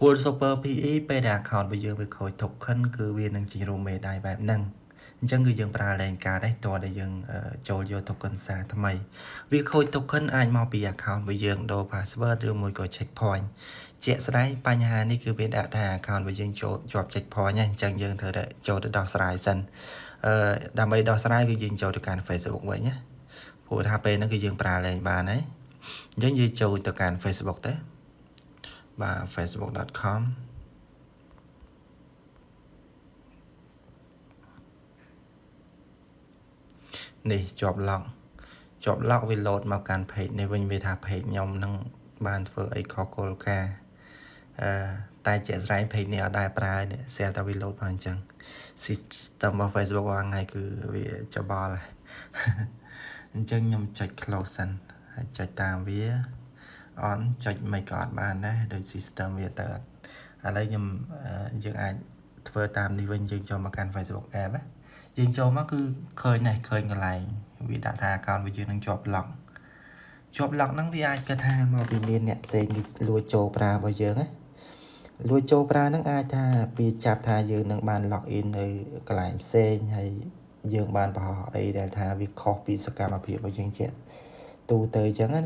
tool super PE ពេលដែល account របស់យើងវាខូច token គឺវានឹងជារូមេដៃបែបហ្នឹងអញ្ចឹងគឺយើងប្រើលេងការដែរតើដែលយើងចូលយក token សារថ្មីវាខូច token អាចមកពី account របស់យើងដូរ password ឬមួយក៏ checkpoint ជាក់ស្ដែងបញ្ហានេះគឺវាដាក់ថា account របស់យើងចូលជាប់ checkpoint ហ្នឹងអញ្ចឹងយើងត្រូវតែចូលទៅដោះស្រាយសិនដើម្បីដោះស្រាយគឺយើងចូលទៅកាន់ Facebook វិញណាព្រោះថាពេលហ្នឹងគឺយើងប្រើលេងបានហើយអញ្ចឹងយើងចូលទៅកាន់ Facebook ទៅបាទ facebook.com នេះជាប់ lock វា load មកកាន់ page នេះវិញវាថា page ខ្ញុំនឹងបានធ្វើអីខុសគោលការណ៍តែជាក់ស្ដែង page នេះអត់ដែរប្រើនេះ share តែ load មកអញ្ចឹង system របស់ Facebook រាល់ថ្ងៃគឺវាច្បល់អញ្ចឹងខ្ញុំចុច close សិនហើយចុចតាមវា on ចុចមិនក៏អត់បានដែរដោយ system វាទៅឥឡូវខ្ញុំយើងអាចធ្វើតាមនេះវិញយើងចូលមកកាន់ Facebook app ណាយើងចូលមកគឺឃើញនេះឃើញកន្លែងវាដាក់ថា account របស់យើងនឹងជាប់ lock ហ្នឹងវាអាចគិតថាមកពីមានអ្នកផ្សេងលួចចូលប្រើរបស់យើងណាលួចចូលប្រើហ្នឹងអាចថាវាចាប់ថាយើងនឹងបាន log in នៅកន្លែងផ្សេងហើយយើងបានបង្ហោះអីដែលថាវាខុសពីសកម្មភាពរបស់យើងជាទូទៅអញ្ចឹងណា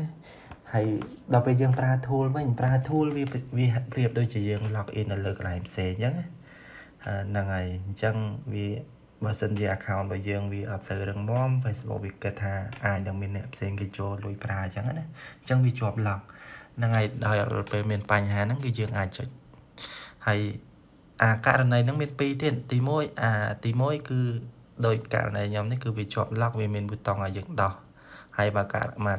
ហើយដល់ពេលយើងប្រើ tool វិញប្រើ tool វាប្រៀបដូចជាយើង log in នៅលើកន្លែងផ្សេងអញ្ចឹងហ្នឹងហើយអញ្ចឹងវាបើសិនជា account របស់យើងវាអត់សូវរឹងមាំ Facebook វាគិតថាអាចនឹងមានអ្នកផ្សេងគេចូលលួចប្រើអញ្ចឹងណាអញ្ចឹងវាជាប់ lock ហ្នឹងហើយដោយពេលមានបញ្ហាហ្នឹងគឺយើងអាចចុចហើយករណីហ្នឹងមាន2ទៀតទី1គឺដោយករណីខ្ញុំនេះគឺវាជាប់ lock វាមានប៊ូតុងឲ្យយើងដោះហើយបើ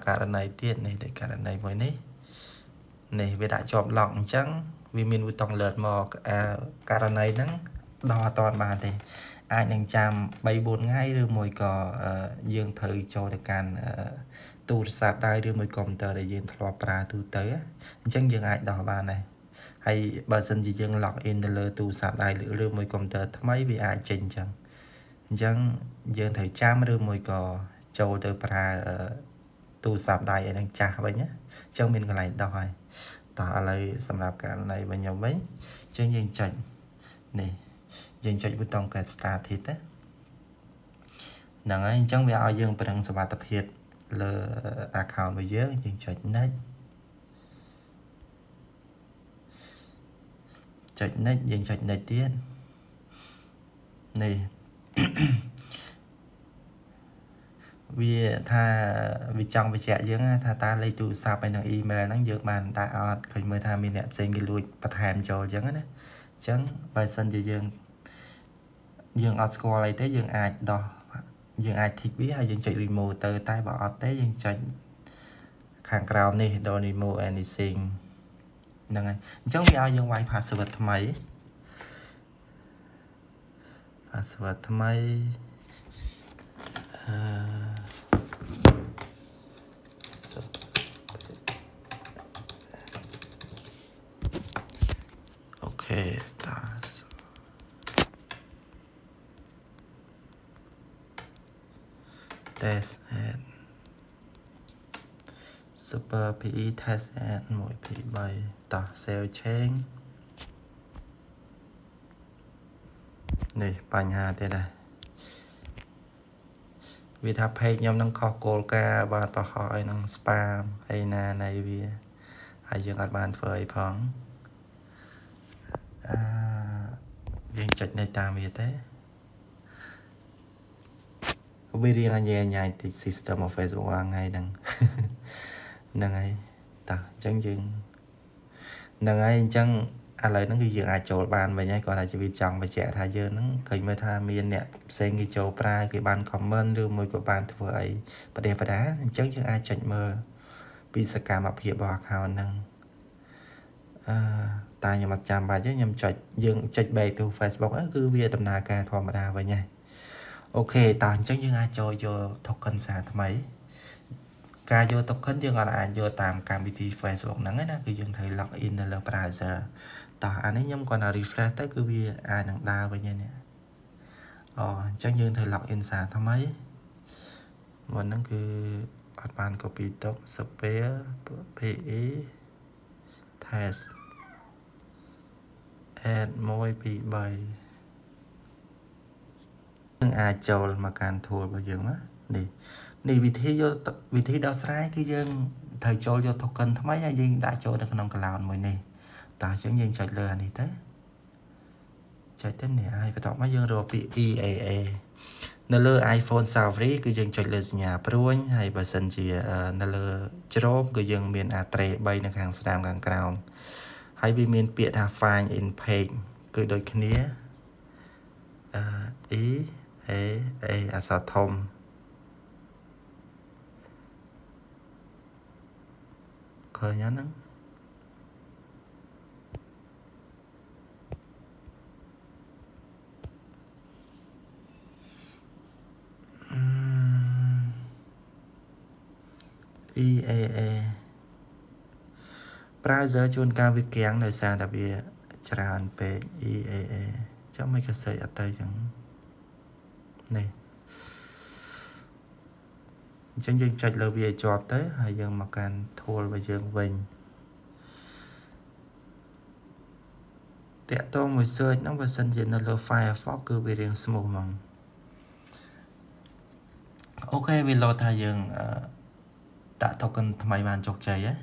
ករណីទៀតនេះដូចករណីមួយនេះវាដាក់ជាប់ lock អញ្ចឹងវាមានប៊ូតុង alert មកករណីហ្នឹងដោះអត់តាន់បានទេអាចនឹងចាំ 3-4 ថ្ងៃឬមួយក៏យើងត្រូវចូលទៅកាន់ទូរស័ព្ទដៃឬមួយកុំព្យូទ័រដែលយើងធ្លាប់ប្រើទូទៅអញ្ចឹងយើងអាចដោះបានដែរហើយបើសិនជាយើង log in ទៅលើទូរស័ព្ទដៃឬមួយកុំព្យូទ័រថ្មីវាអាចចេញអញ្ចឹងយើងត្រូវចាំឬមួយក៏ចូលទៅប្រើទូរស័ព្ទដៃឲ្យនឹងចាស់វិញណាអញ្ចឹងមានកន្លែងដោះហើយតោះឥឡូវសម្រាប់ករណីរបស់ខ្ញុំវិញអញ្ចឹងយើងចុចនេះយើងចុចប៊ូតុង get started ណាហ្នឹងហើយអញ្ចឹងវាឲ្យយើងប្រឹងសុវត្ថិភាពលើ account របស់យើងចុច next យើងចុច next ទៀតនេះវាថាវាចង់បញ្ជាក់យើងថាតើលេខទូរស័ព្ទហើយនឹង email ហ្នឹងយើងបានតែអត់ឃើញមើលថាមានអ្នកផ្សេងគេលួចបន្ថែមចូលអញ្ចឹងណាអញ្ចឹងបើសិនជាយើងអត់ស្គាល់អីទេយើងអាចដោះយើងអាច tick វាហើយយើងចុច remove ទៅតែបើអត់ទេយើងចុចខាងក្រោមនេះ don't remove anything ហ្នឹងហើយអញ្ចឹងវាឲ្យយើងវាយ password ថ្មី អូខេតា test ad super PE test ad 1 2 3 តោះ save change នេះបញ្ហាទៀតដែរវាថា page ខ្ញុំនឹងខុសគោលការណ៍បាទប្រហោះឲ្យនឹង spam អីណានៃវាហើយយើងអត់បានធ្វើអីផងយើងចុចនៅតាមវាទេវារៀងអញ្ញាយតិច system of Facebook ថ្ងៃហ្នឹងហើយតោះអញ្ចឹងយើងហ្នឹងហើយអញ្ចឹងឥឡូវហ្នឹងគឺយើងអាចចូលបានវិញហើយគាត់ថាជាវាចង់បញ្ជាក់ថាយើងហ្នឹងឃើញមើលថាមានអ្នកផ្សេងគេចូលប្រើគេបាន comment ឬមួយក៏បានធ្វើអីប្រទេសបដាអញ្ចឹងយើងអាចចុចមើលពីសកម្មភាពរបស់ account ហ្នឹងតែខ្ញុំអត់ចាំបាច់ទេខ្ញុំយើងចុច back to Facebook គឺវាដំណើរការធម្មតាវិញហើយអូខេតោះអញ្ចឹងយើងអាចចូលយក token សារថ្មីការយក token យើងអាចយកតាមកម្មវិធី Facebook ហ្នឹងណាគឺយើងត្រូវ log in នៅលើ browser តោះអានេះខ្ញុំគាត់ថា refresh ទៅគឺវាអាចនឹងដើរវិញហើយនេះអញ្ចឹងយើងត្រូវ log in សារថ្មីមុនហ្នឹងគឺអត់បាន copy ទុក spare PE test add 1 2 3នឹងអាចចូលមកកាន់ tool របស់យើងមកនេះវិធីដោះស្រាយគឺយើងត្រូវចូលយក token ថ្មីហើយយើងដាក់ចូលនៅក្នុង cloud មួយនេះតោះអញ្ចឹងយើងចុចលើអានេះទៅចុចទៅនេះហើយបន្ទាប់មកយើងរកពាក្យ EAA នៅលើ iPhone Safari គឺយើងចុចលើសញ្ញាព្រួញហើយបើសិនជានៅលើ Chrome គឺយើងមាន tray 3នៅខាងស្ដាំខាងក្រោមហើយវាមានពាក្យថា find in page គឺដូចគ្នា E A A អក្សរធំឃើញហ្នឹងEAA browser ជួនកាលវាគាំងដោយសារតែវាច្រើនពេក EAA ចាំមិនក៏សេចអត់ទៅចឹងនេះអញ្ចឹងយើងចុចលើវាជាប់ទៅហើយយើងមកកាន់ tool របស់យើងវិញតាក់ទងមួយ search ហ្នឹងបើសិនជានៅលើ Firefox គឺវារៀង smooth ហ្មងអូខេវាលោតថាយើងដាក់ token ថ្មីបានជោគជ័យហ៎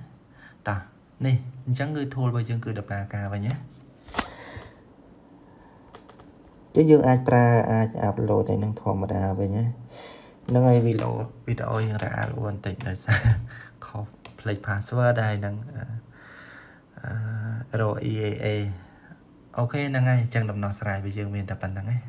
តោះនេះអញ្ចឹងគឺ tool របស់យើងគឺដំណើរការវិញណាចឹងយើងអាចប្រើអាច upload ឯនឹងធម្មតាវិញណាហ្នឹងហើយវីដេអូយើងរអាក់រអួនបន្តិចដោយសារខុសផ្លេច password ដែរហ្នឹងរក EAA អូខេហ្នឹងហើយអញ្ចឹងដំណោះស្រាយរបស់យើងមានតែប៉ុណ្្នឹងឯង